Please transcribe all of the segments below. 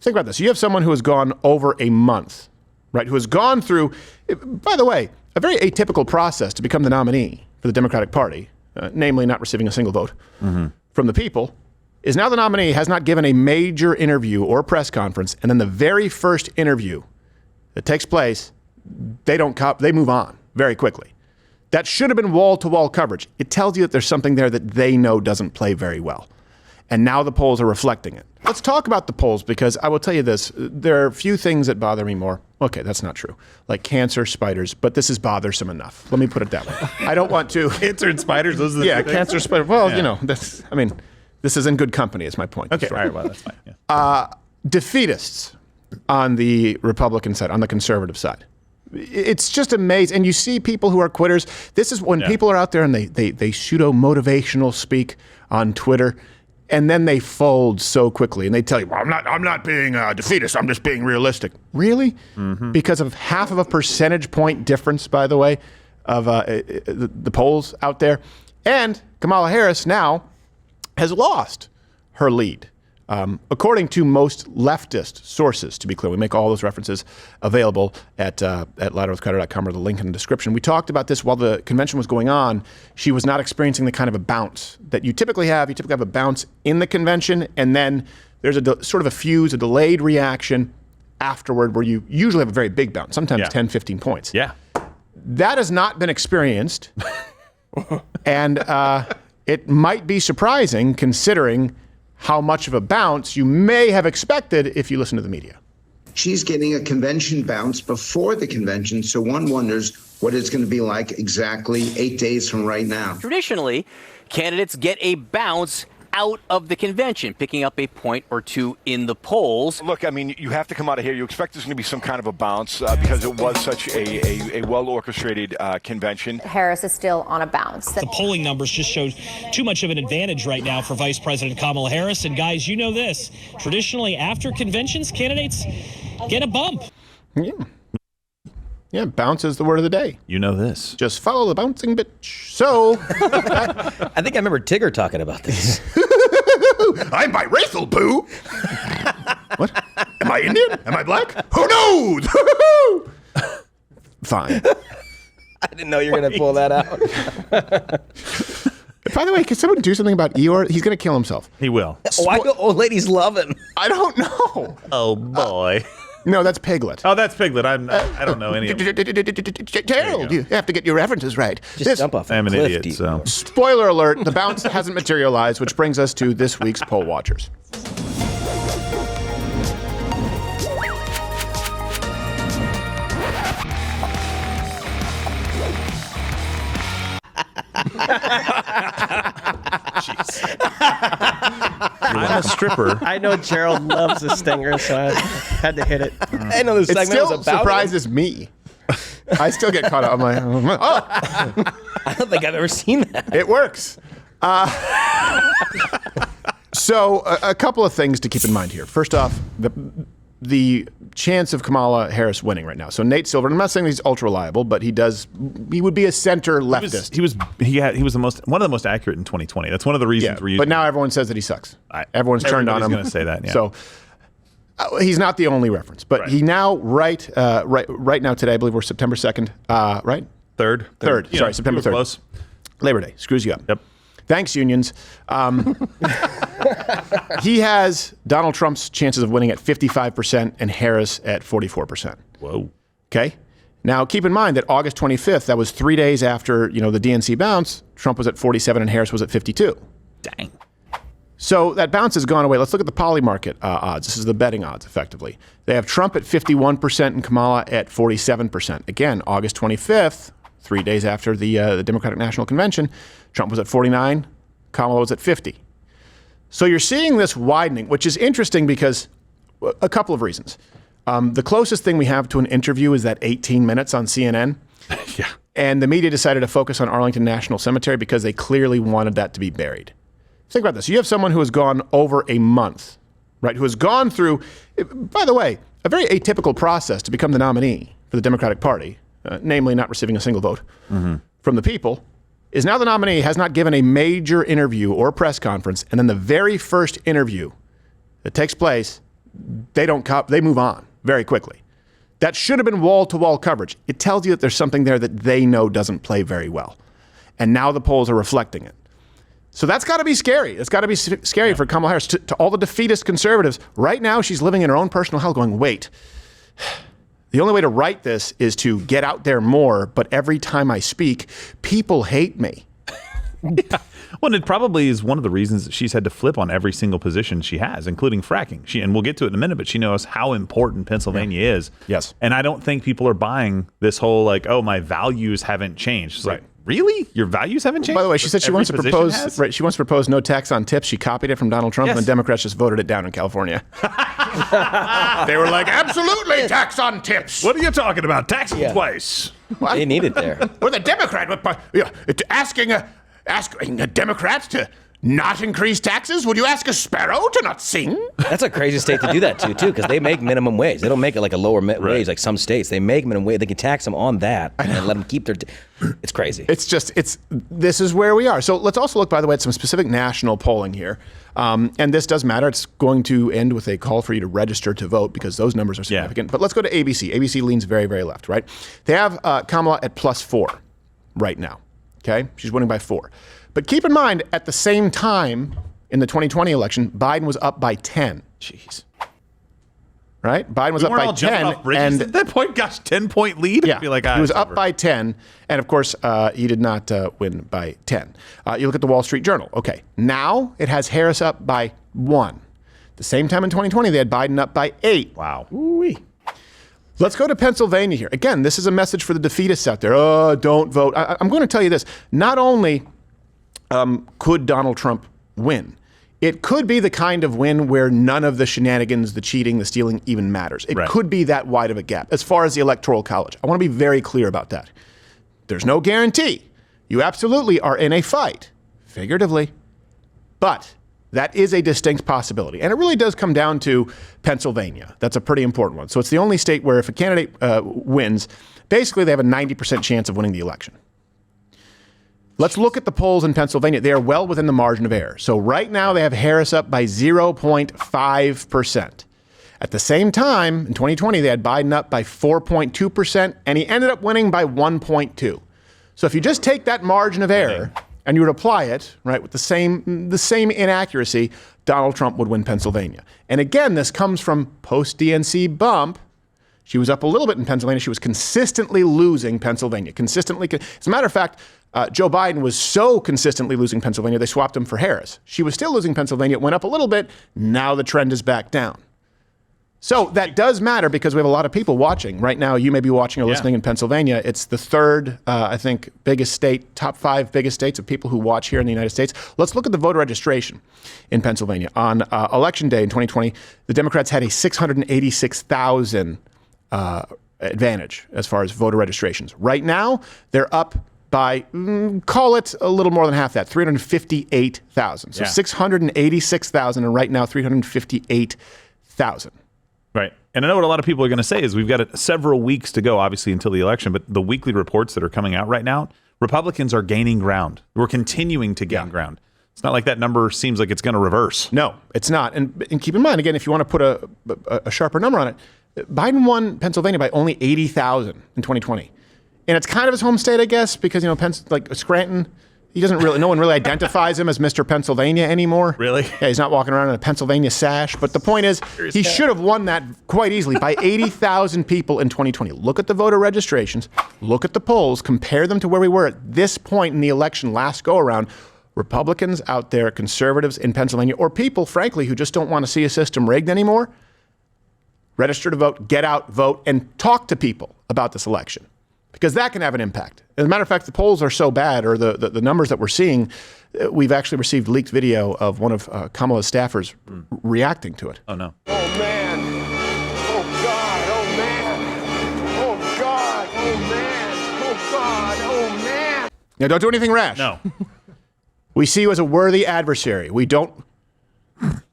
Think about this. You have someone who has gone over a month, right, who has gone through, by the way, a very atypical process to become the nominee for the Democratic Party, namely not receiving a single vote from the people, is now the nominee, has not given a major interview or press conference, and then the very first interview that takes place, they move on very quickly. That should have been wall-to-wall coverage. It tells you that there's something there that they know doesn't play very well. And now the polls are reflecting it. Let's talk about the polls, because I will tell you this. There are a few things that bother me more. Okay, that's not true. Like cancer, spiders, but this is bothersome enough. Let me put it that way. I don't want to. Cancer and spiders, those are the two cancer, things? spiders. Well, you know, this is in good company is my point. Okay, all right, well, that's fine. Yeah. Defeatists on the Republican side, on the conservative side. It's just amazing. And you see people who are quitters. This is when people are out there and they pseudo-motivational speak on Twitter, and then they fold so quickly, and they tell you, well, I'm not being a defeatist, I'm just being realistic. Really? Because of half of a percentage point difference, by the way, of the polls out there. And Kamala Harris now has lost her lead. According to most leftist sources, to be clear, we make all those references available at louderwithcrowder.com or the link in the description. We talked about this while the convention was going on. She was not experiencing the kind of a bounce that you typically have. You typically have a bounce in the convention, and then there's sort of a fuse, a delayed reaction afterward where you usually have a very big bounce, sometimes 10, 15 points. Yeah. That has not been experienced, and it might be surprising considering how much of a bounce you may have expected if you listen to the media. She's getting a convention bounce before the convention, so one wonders what it's going to be like exactly 8 days from right now. Traditionally, candidates get a bounce out of the convention, picking up a point or two in the polls. Look, I mean, you have to come out of here. You expect there's going to be some kind of a bounce because it was such a well-orchestrated convention. Harris is still on a bounce. The polling numbers just show too much of an advantage right now for Vice President Kamala Harris. And guys, you know this. Traditionally, after conventions, candidates get a bump. Yeah, bounce is the word of the day. You know this. Just follow the bouncing bitch. So, I think I remember Tigger talking about this. I'm biracial, boo. What? Am I Indian? Am I black? Who knows? Fine. I didn't know you were going to pull that out. By the way, can someone do something about Eeyore? He's going to kill himself. He will. Why do old ladies love him? I don't know. Oh, boy. No, that's Piglet. Oh, that's Piglet. I don't know any of them. Gerald, you have to get your references right. Just jump off. I'm an idiot, so. Spoiler alert, the bounce hasn't materialized, which brings us to this week's Poll Watchers. I'm a stripper. I know Gerald loves the stinger, so I had to hit it. I know this It segment still was about surprises me. I still get caught up. I'm like, oh, I don't think I've ever seen that. it works. So a couple of things to keep in mind here. First off, the chance of Kamala Harris winning right now. So Nate Silver, I'm not saying he's ultra reliable, but he would be a center leftist. He was one of the most accurate in 2020. That's one of the reasons we're using. But now everyone says that he sucks. Everyone's turned on him. Everybody's going to say that. Yeah. So he's not the only reference, but he now right now today, I believe we're September 2nd, right? Third. Sorry, September 3rd. Close. Labor Day screws you up. Yep. Thanks, unions. He has Donald Trump's chances of winning at 55% and Harris at 44%. Whoa. Okay. Now, keep in mind that August 25th, that was 3 days after the DNC bounce, Trump was at 47 and Harris was at 52. Dang. So that bounce has gone away. Let's look at the poly market odds. This is the betting odds, effectively. They have Trump at 51% and Kamala at 47%. Again, August 25th, 3 days after the Democratic National Convention, Trump was at 49, Kamala was at 50. So you're seeing this widening, which is interesting because a couple of reasons. The closest thing we have to an interview is that 18 minutes on CNN. Yeah. And the media decided to focus on Arlington National Cemetery because they clearly wanted that to be buried. Think about this. You have someone who has gone over a month, right, who has gone through, by the way, a very atypical process to become the nominee for the Democratic Party, namely not receiving a single vote from the people, is now the nominee, has not given a major interview or press conference, and then the very first interview that takes place, they move on very quickly. That should have been wall-to-wall coverage. It tells you that there's something there that they know doesn't play very well. And now the polls are reflecting it. So that's got to be scary. It's got to be scary for Kamala Harris. To all the defeatist conservatives, right now she's living in her own personal hell going, wait, the only way to write this is to get out there more, but every time I speak, people hate me. Yeah. Well, it probably is one of the reasons that she's had to flip on every single position she has, including fracking. And we'll get to it in a minute, but she knows how important Pennsylvania is. Yes. And I don't think people are buying this whole like, oh, my values haven't changed. It's like, really? Your values haven't changed? By the way, she said she wants to propose. Right, she wants to propose no tax on tips. She copied it from Donald Trump, and the Democrats just voted it down in California. They were like, absolutely, tax on tips. What are you talking about? Tax them twice. What? They need it there. Well, the Democrat asking a Democrat to not increase taxes? Would you ask a sparrow to not sing? That's a crazy state to do that to, too, because they make minimum wage. They don't make it like a lower wage like some states. They make minimum wage. They can tax them on that and let them keep their... It's crazy. This is where we are. So let's also look, by the way, at some specific national polling here. And this does matter. It's going to end with a call for you to register to vote because those numbers are significant. But let's go to ABC. ABC leans very, very left, right? They have Kamala at +4 right now. Okay? She's winning by 4. But keep in mind, at the same time in the 2020 election, Biden was up by 10. Jeez. Right? Biden was up by 10. And at that point, gosh, 10-point lead? Yeah. Be like, he was up by 10. And of course, he did not win by 10. You look at the Wall Street Journal. Okay. Now it has Harris up by 1. The same time in 2020, they had Biden up by 8. Wow. Ooh-wee. Let's go to Pennsylvania here. Again, this is a message for the defeatists out there. Oh, don't vote. I'm going to tell you this. Not only could Donald Trump win, it could be the kind of win where none of the shenanigans, the cheating, the stealing even matters. It could be that wide of a gap as far as the Electoral College. I want to be very clear about that. There's no guarantee. You absolutely are in a fight, figuratively, but that is a distinct possibility. And it really does come down to Pennsylvania. That's a pretty important one. So it's the only state where if a candidate wins, basically they have a 90% chance of winning the election. Let's look at the polls in Pennsylvania. They are well within the margin of error. So right now they have Harris up by 0.5%. At the same time, in 2020, they had Biden up by 4.2%, and he ended up winning by 1.2. So if you just take that margin of error and you would apply it, right, with the same inaccuracy, Donald Trump would win Pennsylvania. And again, this comes from post-DNC bump. She was up a little bit in Pennsylvania. She was consistently losing Pennsylvania. As a matter of fact, Joe Biden was so consistently losing Pennsylvania, they swapped him for Harris. She was still losing Pennsylvania. It went up a little bit. Now the trend is back down. So that does matter because we have a lot of people watching. Right now, you may be watching or listening in Pennsylvania. It's the third, I think, biggest state, top 5 biggest states of people who watch here in the United States. Let's look at the voter registration in Pennsylvania. On Election Day in 2020, the Democrats had a 686,000 advantage as far as voter registrations. Right now, they're up by, call it a little more than half that, 358,000. So 686,000 and right now 358,000. Right. And I know what a lot of people are going to say is we've got several weeks to go, obviously, until the election. But the weekly reports that are coming out right now, Republicans are gaining ground. We're continuing to gain ground. It's not like that number seems like it's going to reverse. No, it's not. And keep in mind, again, if you want to put a sharper number on it, Biden won Pennsylvania by only 80,000 in 2020. And it's kind of his home state, I guess, because, like Scranton, no one really identifies him as Mr. Pennsylvania anymore. Really? Yeah, he's not walking around in a Pennsylvania sash. But the point is, he should have won that quite easily by 80,000 people in 2020. Look at the voter registrations. Look at the polls. Compare them to where we were at this point in the election last go-around. Republicans out there, conservatives in Pennsylvania, or people, frankly, who just don't want to see a system rigged anymore, register to vote, get out, vote, and talk to people about this election. Because that can have an impact. As a matter of fact, the polls are so bad, or the numbers that we're seeing, we've actually received leaked video of one of Kamala's staffers reacting to it. Oh, no. Oh, man. Oh, God. Oh, man. Oh, God. Oh, man. Oh, God. Oh, man. Now, don't do anything rash. No. We see you as a worthy adversary. We don't.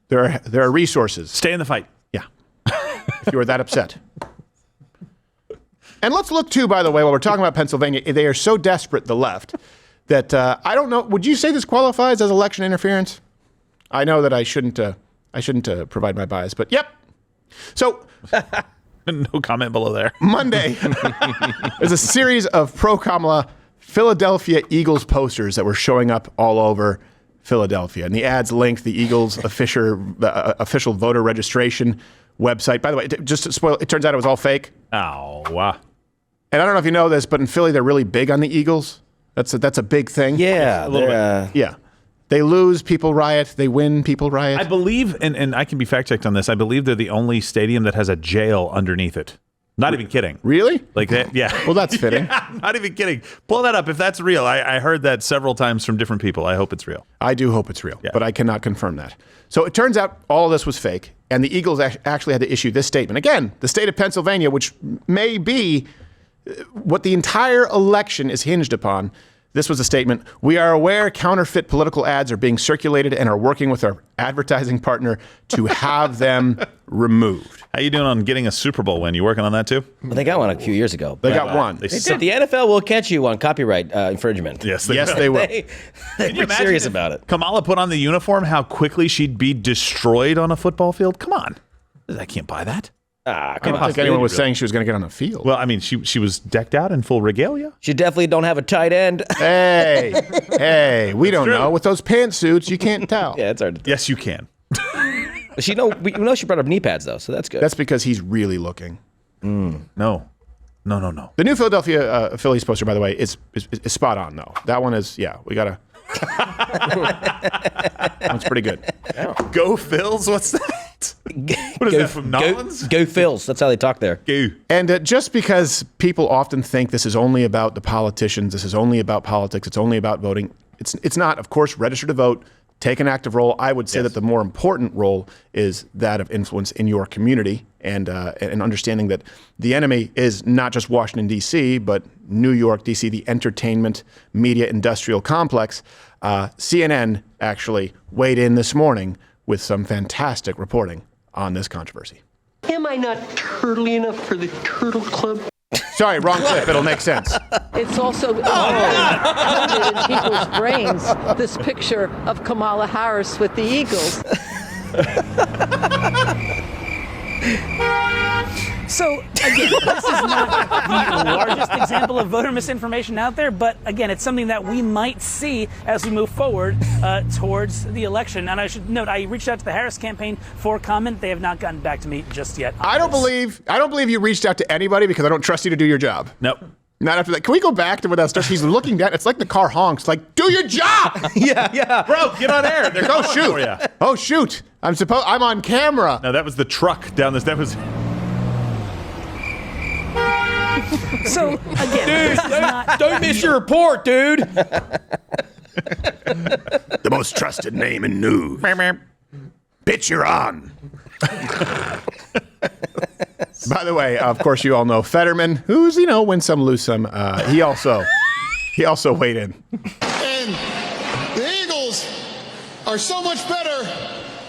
There are resources. Stay in the fight. Yeah. If you are that upset. And let's look, too, by the way, while we're talking about Pennsylvania, they are so desperate, the left, that I don't know. Would you say this qualifies as election interference? I know that I shouldn't provide my bias, but yep, So No comment below there. Monday, there's a series of pro-Kamala Philadelphia Eagles posters that were showing up all over Philadelphia. And the ads linked the Eagles official voter registration website. By the way, just to spoil, it turns out it was all fake. Oh, wow. And I don't know if you know this, but in Philly, they're really big on the Eagles. That's a big thing. Yeah. Yeah. They lose, people riot. They win, people riot. I believe, and I can be fact-checked on this, I believe they're the only stadium that has a jail underneath it. Not even kidding. Really? Like that, yeah. Well, that's fitting. Yeah, not even kidding. Pull that up if that's real. I heard that several times from different people. I hope it's real. I do hope it's real, but I cannot confirm that. So it turns out all of this was fake, and the Eagles actually had to issue this statement. Again, the state of Pennsylvania, which may be what the entire election is hinged upon. This was a statement. We are aware counterfeit political ads are being circulated and are working with our advertising partner to have them removed. How you doing on getting a Super Bowl win? You working on that too? Well, they got one a few years ago. They got one. They said the NFL will catch you on copyright infringement. Yes, they will. They're serious about it. Kamala put on the uniform, how quickly she'd be destroyed on a football field? Come on. I can't buy that. I don't think anyone was saying she was going to get on the field. Well, I mean, she was decked out in full regalia. She definitely don't have a tight end. Hey, we don't know. With those pantsuits, you can't tell. Yeah, it's hard to tell. Yes, you can. We know she brought up knee pads, though, so that's good. That's because he's really looking. No. The new Philadelphia Phillies poster, by the way, is spot on, though. That one is, we got to... That's pretty good. Yeah. Go Phils? What's that? What is that from Nolans? Go Phils. That's how they talk there. Go. And just because people often think this is only about the politicians, this is only about politics, it's only about voting, it's not. Of course, register to vote, take an active role. I would say that the more important role is that of influence in your community and understanding that the enemy is not just Washington, D.C., but New York, D.C., the entertainment, media, industrial complex. CNN actually weighed in this morning with some fantastic reporting on this controversy. Am I not turtly enough for the Turtle Club? Sorry, wrong clip. It'll make sense. It's also coded in people's brains, this picture of Kamala Harris with the Eagles. So, again, this is not the largest example of voter misinformation out there, but again, it's something that we might see as we move forward towards the election. And I should note, I reached out to the Harris campaign for comment. They have not gotten back to me just yet. I don't believe you reached out to anybody because I don't trust you to do your job. Nope. Not after that. Can we go back to where that starts? He's looking down. It's like the car honks. Like, do your job. Yeah. Bro, get on air. They're oh, shoot. Oh, shoot. I'm on camera. No, that was the truck down this. That was... So, again, dude, don't miss your report, dude. The most trusted name in news. Bitch, you're on. By the way, of course, you all know Fetterman, who's, win some, lose some. He also weighed in. And the Eagles are so much better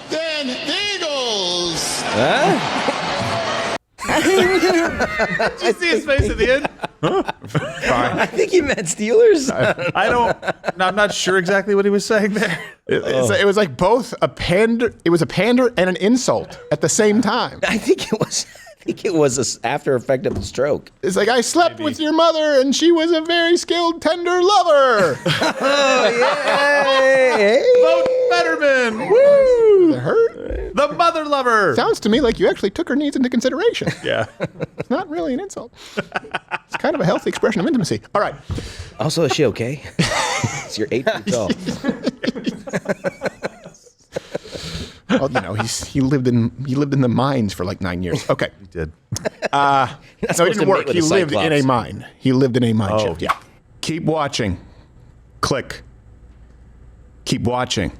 than the Eagles. Did you see his face at the end? I think he meant Steelers. I'm not sure exactly what he was saying there. It was like both a pander. It was a pander and an insult at the same time. I think it was an after effect of the stroke. It's like, I slept with your mother and she was a very skilled, tender lover. Vote Fetterman. Woo! Her? The mother lover. Sounds to me like you actually took her needs into consideration. Yeah. It's not really an insult. It's kind of a healthy expression of intimacy. All right. Also, is she okay? You're 8 feet tall. Well, he lived in the mines for like 9 years. Okay. He did. No, it didn't work. He lived in a mine. He lived in a mine shift. Yeah. Keep watching. Click. Keep watching.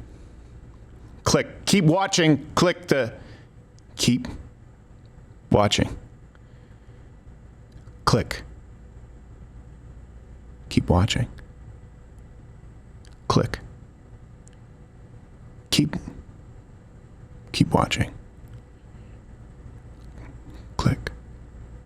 Click. Keep watching. Click the keep watching. Click. Keep watching. Click. Keep watching.